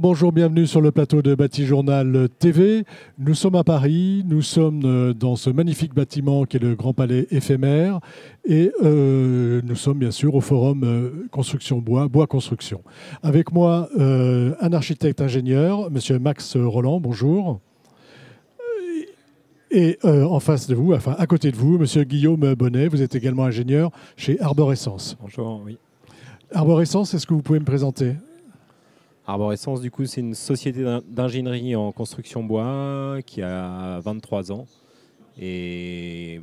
Bonjour, bienvenue sur le plateau de Bâti Journal TV. Nous sommes à Paris, nous sommes dans ce magnifique bâtiment qui est le Grand Palais éphémère et nous sommes bien sûr au forum Construction Bois, Bois Construction. Avec moi, un architecte ingénieur, monsieur Max Roland, bonjour. Et en face de vous, enfin à côté de vous, monsieur Guillaume Bonnet, vous êtes également ingénieur chez Arborescence. Bonjour, oui. Arborescence, est-ce que vous pouvez me présenter ? Arborescence, du coup, c'est une société d'ingénierie en construction bois qui a 23 ans. Et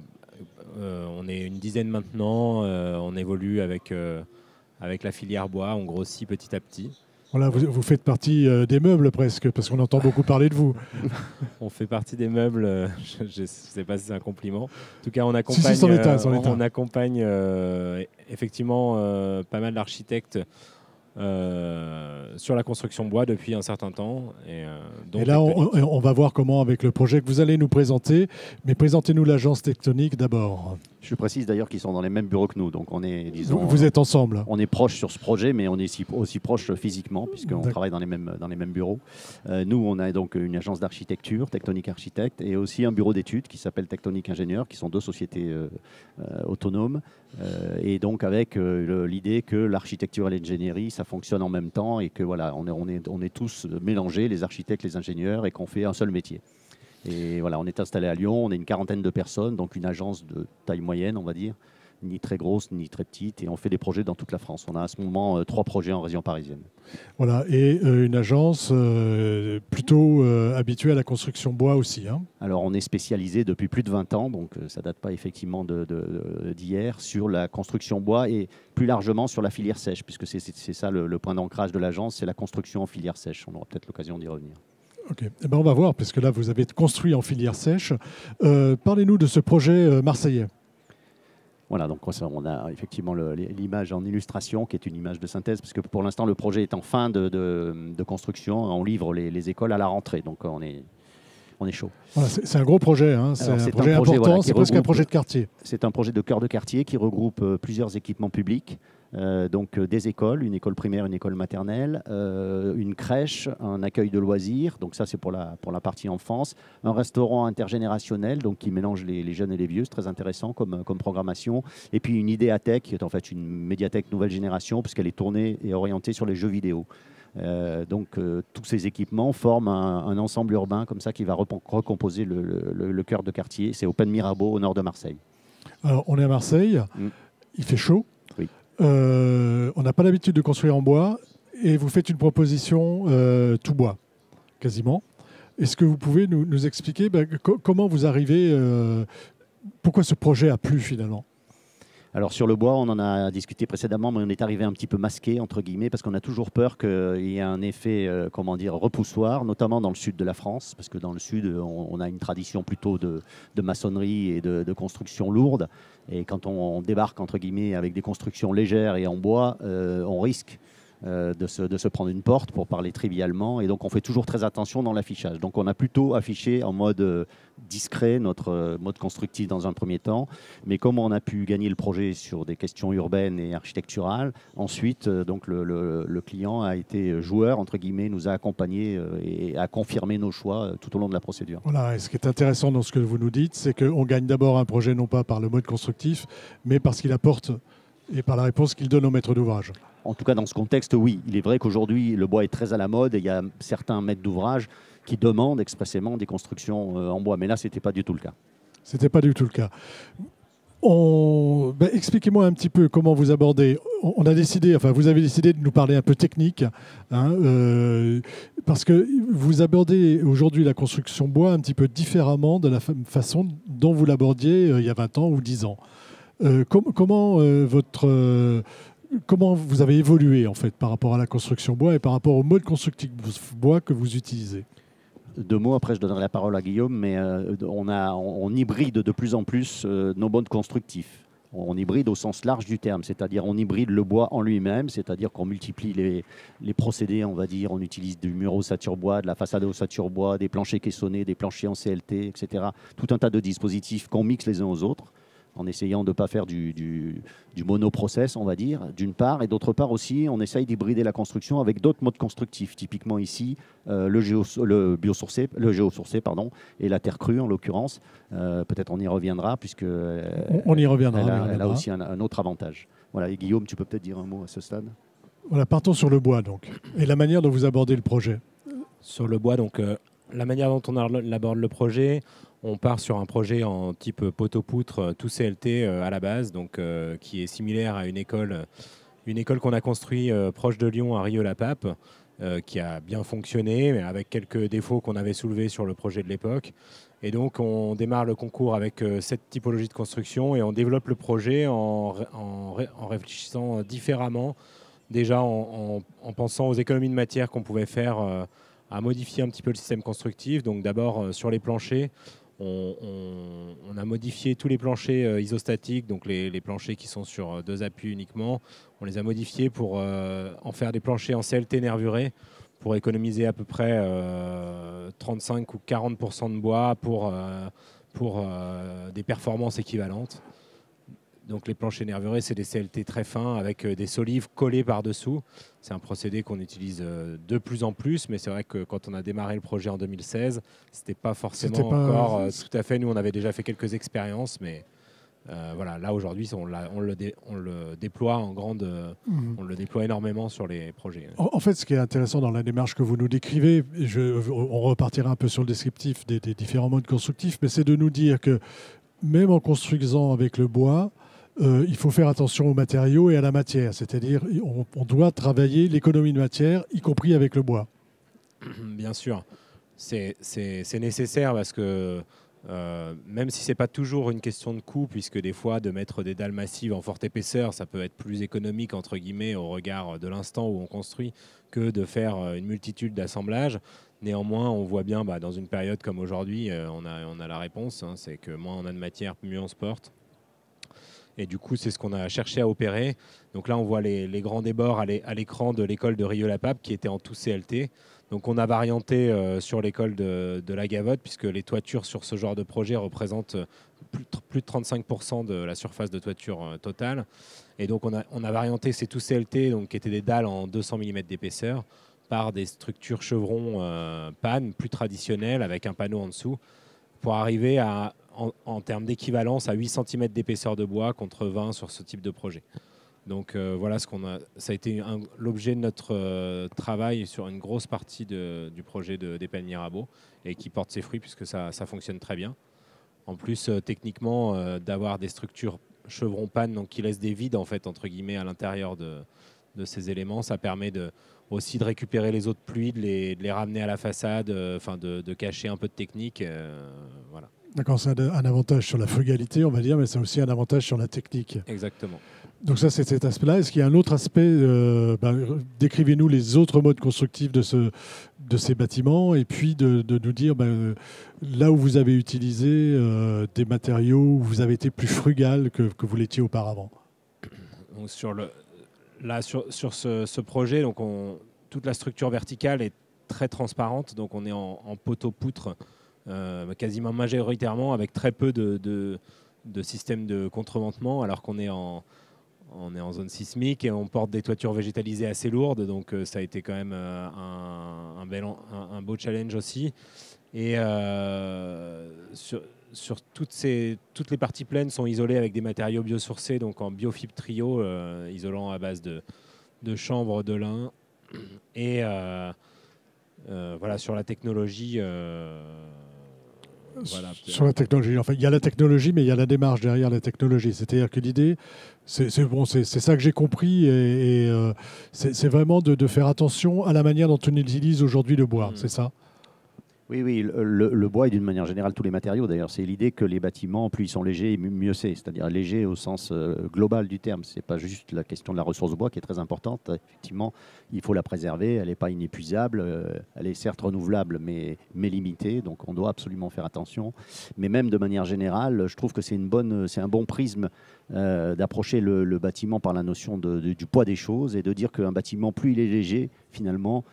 on est une dizaine maintenant. On évolue avec la filière bois. On grossit petit à petit. Voilà, vous faites partie des meubles presque, parce qu'on entend beaucoup parler de vous. On fait partie des meubles. Je ne sais pas si c'est un compliment. En tout cas, on accompagne, on accompagne effectivement pas mal d'architectes sur la construction bois depuis un certain temps. Et là, on va voir comment, avec le projet que vous allez nous présenter, mais présentez-nous l'agence Tectonic d'abord. Je précise d'ailleurs qu'ils sont dans les mêmes bureaux que nous, donc on est, disons, vous êtes ensemble. On est proches sur ce projet, mais on est aussi proches physiquement, puisqu'on travaille dans les mêmes bureaux. Nous, on a donc une agence d'architecture, Tectonic Architecte, et aussi un bureau d'études qui s'appelle Tectonic Ingénieur, qui sont deux sociétés autonomes, et donc avec l'idée que l'architecture et l'ingénierie, ça fonctionne en même temps, et que voilà, on est tous mélangés, les architectes, les ingénieurs, et qu'on fait un seul métier. Et voilà, on est installé à Lyon, on est une quarantaine de personnes, donc une agence de taille moyenne, on va dire, ni très grosse, ni très petite, et on fait des projets dans toute la France. On a à ce moment 3 projets en région parisienne. Voilà, et une agence plutôt habituée à la construction bois aussi. Hein. Alors, on est spécialisé depuis plus de 20 ans, donc ça ne date pas effectivement d'hier, sur la construction bois et plus largement sur la filière sèche, puisque c'est ça le point d'ancrage de l'agence, c'est la construction en filière sèche. On aura peut-être l'occasion d'y revenir. Ok, eh ben on va voir, puisque là, vous avez construit en filière sèche. Parlez-nous de ce projet marseillais. Voilà, donc on a effectivement l'image en illustration, qui est une image de synthèse, parce que pour l'instant, le projet est en fin de construction. On livre les écoles à la rentrée, donc on est chaud. Voilà, c'est un gros projet, hein. C'est un projet important, voilà, c'est presque un projet de quartier. C'est un projet de cœur de quartier qui regroupe plusieurs équipements publics. Donc des écoles, une école primaire, une école maternelle, une crèche, un accueil de loisirs, donc ça c'est pour la partie enfance, un restaurant intergénérationnel donc qui mélange les jeunes et les vieux, c'est très intéressant comme programmation, et puis une idéathèque qui est en fait une médiathèque nouvelle génération puisqu'elle est tournée et orientée sur les jeux vidéo. Tous ces équipements forment un ensemble urbain comme ça qui va recomposer le cœur de quartier. C'est au Pen Mirabeau au nord de Marseille. Alors on est à Marseille, il fait chaud. On n'a pas l'habitude de construire en bois et vous faites une proposition tout bois, quasiment. Est-ce que vous pouvez nous expliquer comment vous arrivez, pourquoi ce projet a plu finalement ? Alors sur le bois, on en a discuté précédemment, mais on est arrivé un petit peu masqué, entre guillemets, parce qu'on a toujours peur qu'il y ait un effet, repoussoir, notamment dans le sud de la France, parce que dans le sud, on a une tradition plutôt de maçonnerie et de construction lourde. Et quand on débarque, entre guillemets, avec des constructions légères et en bois, on risque de se prendre une porte, pour parler trivialement, et donc on fait toujours très attention dans l'affichage. Donc on a plutôt affiché en mode discret notre mode constructif dans un premier temps, mais comme on a pu gagner le projet sur des questions urbaines et architecturales, ensuite donc le client a été joueur, entre guillemets, nous a accompagnés et a confirmé nos choix tout au long de la procédure. Voilà, et ce qui est intéressant dans ce que vous nous dites, c'est qu'on gagne d'abord un projet non pas par le mode constructif, mais parce qu'il apporte et par la réponse qu'il donne aux maîtres d'ouvrage. En tout cas, dans ce contexte, oui. Il est vrai qu'aujourd'hui, le bois est très à la mode et il y a certains maîtres d'ouvrage qui demandent expressément des constructions en bois. Mais là, ce n'était pas du tout le cas. Ce n'était pas du tout le cas. Expliquez-moi un petit peu comment vous abordez. Vous avez décidé de nous parler un peu technique, hein, parce que vous abordez aujourd'hui la construction bois un petit peu différemment de la façon dont vous l'abordiez il y a 20 ans ou 10 ans. Comment vous avez évolué en fait par rapport à la construction bois et par rapport au mode constructif bois que vous utilisez? 2 mots, après je donnerai la parole à Guillaume, mais on hybride de plus en plus nos modes constructifs. On hybride au sens large du terme, c'est-à-dire on hybride le bois en lui-même, c'est-à-dire qu'on multiplie les procédés, on va dire, on utilise du mur ossature bois, de la façade ossature bois, des planchers caissonnés, des planchers en CLT, etc. Tout un tas de dispositifs qu'on mixe les uns aux autres. en essayant de ne pas faire du monoprocess, on va dire, d'une part, et d'autre part aussi, on essaye d'hybrider la construction avec d'autres modes constructifs. Typiquement ici, le géosourcé, et la terre crue en l'occurrence. Peut-être on y reviendra, puisque on y reviendra. Elle a aussi un autre avantage. Voilà, et Guillaume, tu peux peut-être dire un mot à ce stade? Voilà, partons sur le bois donc, et la manière dont vous abordez le projet. Sur le bois, donc la manière dont on aborde le projet, on part sur un projet en type poteau-poutre, tout CLT à la base, donc qui est similaire à une école qu'on a construite proche de Lyon, à Rieux-la-Pape, qui a bien fonctionné, mais avec quelques défauts qu'on avait soulevés sur le projet de l'époque. Et donc on démarre le concours avec cette typologie de construction et on développe le projet en réfléchissant différemment, déjà en pensant aux économies de matière qu'on pouvait faire, à modifier un petit peu le système constructif. Donc d'abord sur les planchers, on a modifié tous les planchers isostatiques, donc les planchers qui sont sur 2 appuis uniquement. On les a modifiés pour en faire des planchers en CLT nervuré, pour économiser à peu près 35 ou 40% de bois pour des performances équivalentes. Donc les planchers nervurés, c'est des CLT très fins avec des solives collées par-dessous. C'est un procédé qu'on utilise de plus en plus, mais c'est vrai que quand on a démarré le projet en 2016, c'était pas forcément encore tout à fait. Nous, on avait déjà fait quelques expériences, mais voilà, là aujourd'hui, on le déploie en grande, on le déploie énormément sur les projets. En fait, ce qui est intéressant dans la démarche que vous nous décrivez, on repartira un peu sur le descriptif des différents modes constructifs, mais c'est de nous dire que même en construisant avec le bois, il faut faire attention aux matériaux et à la matière. C'est-à-dire on doit travailler l'économie de matière, y compris avec le bois. Bien sûr, c'est nécessaire parce que même si ce n'est pas toujours une question de coût, puisque des fois de mettre des dalles massives en forte épaisseur, ça peut être plus économique entre guillemets au regard de l'instant où on construit que de faire une multitude d'assemblages. Néanmoins, on voit bien dans une période comme aujourd'hui, on a la réponse, hein, c'est que moins on a de matière, mieux on se porte. Et du coup, c'est ce qu'on a cherché à opérer. Donc là, on voit les grands débords à l'écran de l'école de Rieux-la-Pape qui était en tout CLT. Donc on a varianté sur l'école de la Gavotte, puisque les toitures sur ce genre de projet représentent plus de 35% de la surface de toiture totale. Et donc on a varianté ces tout CLT, donc, qui étaient des dalles en 200 mm d'épaisseur, par des structures chevrons panne plus traditionnelles avec un panneau en dessous, pour arriver en termes d'équivalence à 8 cm d'épaisseur de bois contre 20 sur ce type de projet. Donc voilà, ça a été l'objet de notre travail sur une grosse partie du projet d'Épais Mirabeau, et qui porte ses fruits puisque ça fonctionne très bien. En plus, techniquement, d'avoir des structures chevrons panne, donc qui laissent des vides en fait, entre guillemets, à l'intérieur de ces éléments, ça permet aussi de récupérer les eaux de pluie, de les ramener à la façade, de cacher un peu de technique. Voilà. D'accord, c'est un avantage sur la frugalité, on va dire, mais c'est aussi un avantage sur la technique. Exactement. Donc ça, c'est cet aspect-là. Est-ce qu'il y a un autre aspect décrivez-nous les autres modes constructifs de ces bâtiments, et puis de nous dire là où vous avez utilisé des matériaux, où vous avez été plus frugal que vous l'étiez auparavant. Donc sur ce projet, donc toute la structure verticale est très transparente, donc on est en poteau-poutre quasiment majoritairement, avec très peu de systèmes de contreventement, alors qu'on est en zone sismique et on porte des toitures végétalisées assez lourdes, donc ça a été quand même un beau challenge aussi. Et sur toutes les parties pleines sont isolées avec des matériaux biosourcés, donc en biofibre trio, isolant à base de chanvre, de lin. Et voilà, sur la technologie. Voilà. Sur la technologie, enfin, il y a la technologie, mais il y a la démarche derrière la technologie. C'est-à-dire que l'idée, c'est ça que j'ai compris, et c'est vraiment de faire attention à la manière dont on utilise aujourd'hui le bois, c'est ça? Oui, le bois et d'une manière générale tous les matériaux. D'ailleurs, c'est l'idée que les bâtiments, plus ils sont légers, mieux c'est. C'est-à-dire léger au sens global du terme. C'est pas juste la question de la ressource bois qui est très importante. Effectivement, il faut la préserver. Elle n'est pas inépuisable. Elle est certes renouvelable, mais limitée. Donc, on doit absolument faire attention. Mais même de manière générale, je trouve que c'est un bon prisme d'approcher le bâtiment par la notion du poids des choses et de dire qu'un bâtiment, plus il est léger, finalement,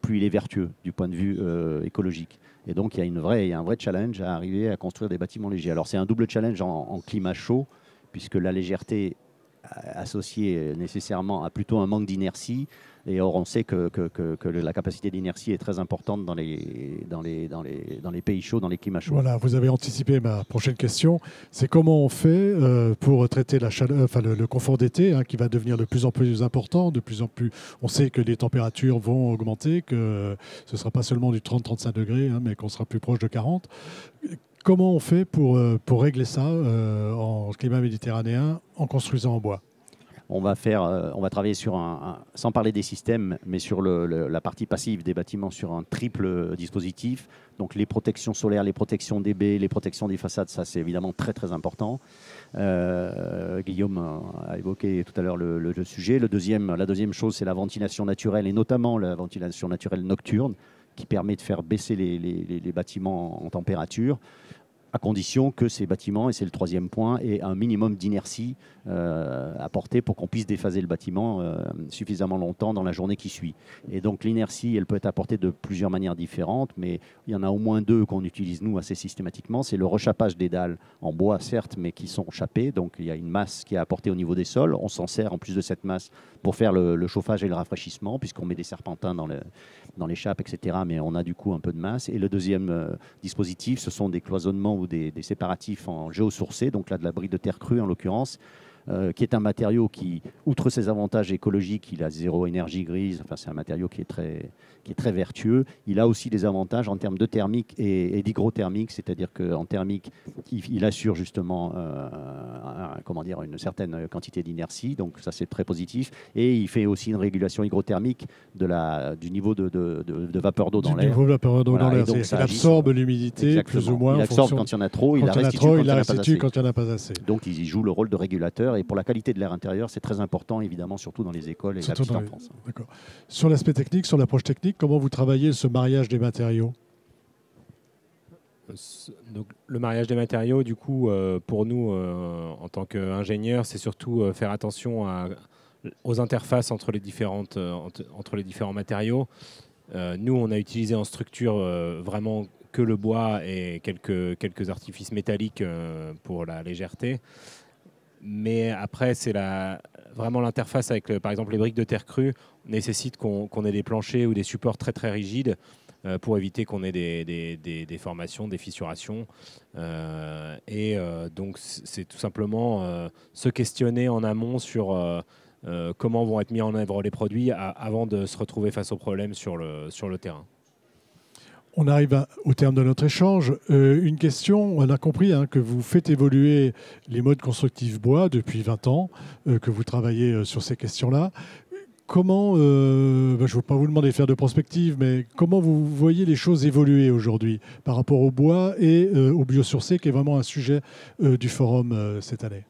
plus il est vertueux du point de vue écologique. Et donc, il y a un vrai challenge à arriver à construire des bâtiments légers. Alors, c'est un double challenge en climat chaud, puisque la légèreté associée nécessairement à plutôt un manque d'inertie. Et or, on sait que la capacité d'inertie est très importante dans les pays chauds, dans les climats chauds. Voilà, vous avez anticipé ma prochaine question. C'est comment on fait pour traiter la chaleur, enfin le confort d'été, hein, qui va devenir de plus en plus important, de plus en plus. On sait que les températures vont augmenter, que ce ne sera pas seulement du 30-35 degrés, hein, mais qu'on sera plus proche de 40. Comment on fait pour régler ça en climat méditerranéen en construisant en bois? On va travailler sur sans parler des systèmes, mais sur la partie passive des bâtiments, sur un triple dispositif. Donc les protections solaires, les protections des baies, les protections des façades, ça c'est évidemment très très important. Guillaume a évoqué tout à l'heure le sujet. La deuxième chose, c'est la ventilation naturelle, et notamment la ventilation naturelle nocturne, qui permet de faire baisser les bâtiments en température, à condition que ces bâtiments, et c'est le troisième point, aient un minimum d'inertie apportée pour qu'on puisse déphaser le bâtiment suffisamment longtemps dans la journée qui suit. Et donc l'inertie, elle peut être apportée de plusieurs manières différentes, mais il y en a au moins deux qu'on utilise nous assez systématiquement. C'est le rechapage des dalles en bois, certes, mais qui sont chapées. Donc il y a une masse qui est apportée au niveau des sols. On s'en sert en plus de cette masse pour faire le chauffage et le rafraîchissement, puisqu'on met des serpentins dans les chapes, etc. Mais on a du coup un peu de masse. Et le deuxième dispositif, ce sont des cloisonnements ou des séparatifs en géosourcé, donc là de la brique de terre crue en l'occurrence, qui est un matériau qui, outre ses avantages écologiques, il a zéro énergie grise, enfin, c'est un matériau qui est très vertueux. Il a aussi des avantages en termes de thermique et d'hygrothermique, c'est-à-dire qu'en thermique, il assure justement une certaine quantité d'inertie, donc ça c'est très positif. Et il fait aussi une régulation hygrothermique du niveau de vapeur d'eau dans l'air. Du niveau de vapeur d'eau dans l'air, il absorbe l'humidité, plus ou moins. Il absorbe quand il y en a trop, il la restitue quand il n'y en a pas assez. Donc il joue le rôle de régulateur. Et pour la qualité de l'air intérieur, c'est très important, évidemment, surtout dans les écoles et la petite enfance. D'accord. Sur l'aspect technique, sur l'approche technique, comment vous travaillez ce mariage des matériaux? Donc, le mariage des matériaux, du coup, pour nous, en tant qu'ingénieurs, c'est surtout faire attention aux interfaces entre les différents matériaux. Nous, on a utilisé en structure vraiment que le bois et quelques artifices métalliques pour la légèreté. Mais après, c'est vraiment l'interface avec, par exemple, les briques de terre crue nécessite qu'on ait des planchers ou des supports très très rigides pour éviter qu'on ait des déformations, des fissurations. Donc, c'est tout simplement se questionner en amont sur comment vont être mis en œuvre les produits avant de se retrouver face aux problèmes sur le terrain. On arrive au terme de notre échange. Une question, on a compris que vous faites évoluer les modes constructifs bois depuis 20 ans, que vous travaillez sur ces questions-là. Comment, je ne veux pas vous demander de faire de prospective, mais comment vous voyez les choses évoluer aujourd'hui par rapport au bois et au biosourcé, qui est vraiment un sujet du forum cette année?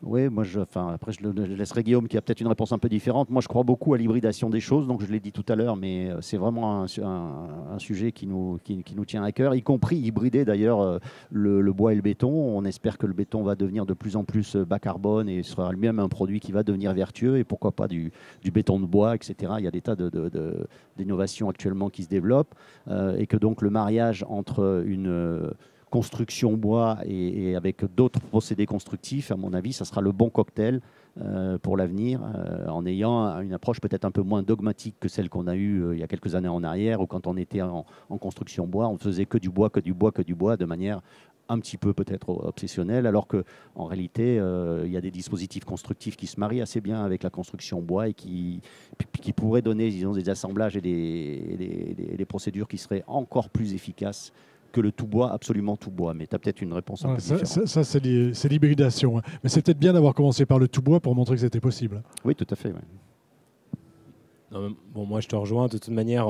Oui, après je laisserai Guillaume qui a peut-être une réponse un peu différente. Moi, je crois beaucoup à l'hybridation des choses, donc je l'ai dit tout à l'heure, mais c'est vraiment un sujet qui nous tient à cœur, y compris hybrider d'ailleurs le bois et le béton. On espère que le béton va devenir de plus en plus bas carbone et sera lui-même un produit qui va devenir vertueux, et pourquoi pas du béton de bois, etc. Il y a des tas d'innovations actuellement qui se développent, et que donc le mariage entre une construction bois et avec d'autres procédés constructifs, à mon avis, ça sera le bon cocktail pour l'avenir, en ayant une approche peut-être un peu moins dogmatique que celle qu'on a eue il y a quelques années en arrière, où quand on était en construction bois, on faisait que du bois, de manière un petit peu peut-être obsessionnelle, alors qu'en réalité, il y a des dispositifs constructifs qui se marient assez bien avec la construction bois et qui pourraient donner, disons, des assemblages et des procédures qui seraient encore plus efficaces que le tout bois, absolument tout bois. Mais tu as peut-être une réponse un peu différente. Ça c'est l'hybridation. Mais c'est peut-être bien d'avoir commencé par le tout bois pour montrer que c'était possible. Oui, tout à fait. Ouais. Bon, moi, je te rejoins de toute manière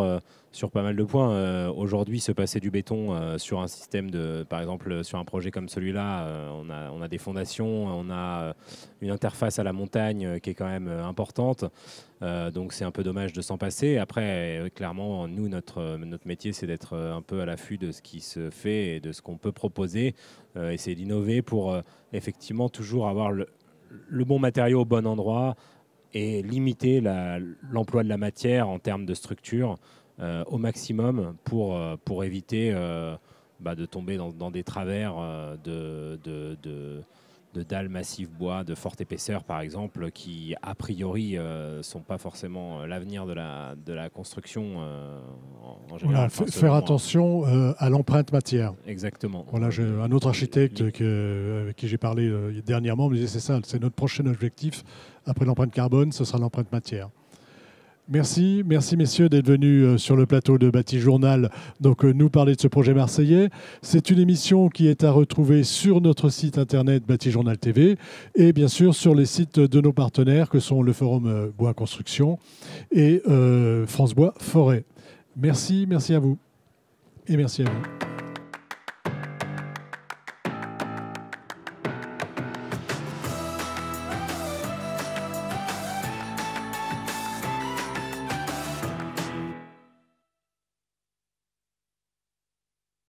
sur pas mal de points. Aujourd'hui, se passer du béton sur un système par exemple, sur un projet comme celui-là, on a des fondations, on a une interface à la montagne qui est quand même importante. Donc, c'est un peu dommage de s'en passer. Après, clairement, nous, notre métier, c'est d'être un peu à l'affût de ce qui se fait et de ce qu'on peut proposer. Essayer d'innover pour effectivement toujours avoir le bon matériau au bon endroit et limiter l'emploi de la matière en termes de structure au maximum pour éviter de tomber dans des travers de dalles massives bois de forte épaisseur, par exemple, qui, a priori, sont pas forcément l'avenir de la construction en général. Voilà, faire attention à l'empreinte matière. Exactement. Voilà, j'ai un autre architecte avec qui j'ai parlé dernièrement me disait c'est ça, c'est notre prochain objectif. Après l'empreinte carbone, ce sera l'empreinte matière. Merci messieurs d'être venus sur le plateau de Bâti Journal nous parler de ce projet marseillais. C'est une émission qui est à retrouver sur notre site internet Bâti Journal TV et bien sûr sur les sites de nos partenaires que sont le Forum Bois Construction et France Bois Forêt. Merci à vous et merci à vous.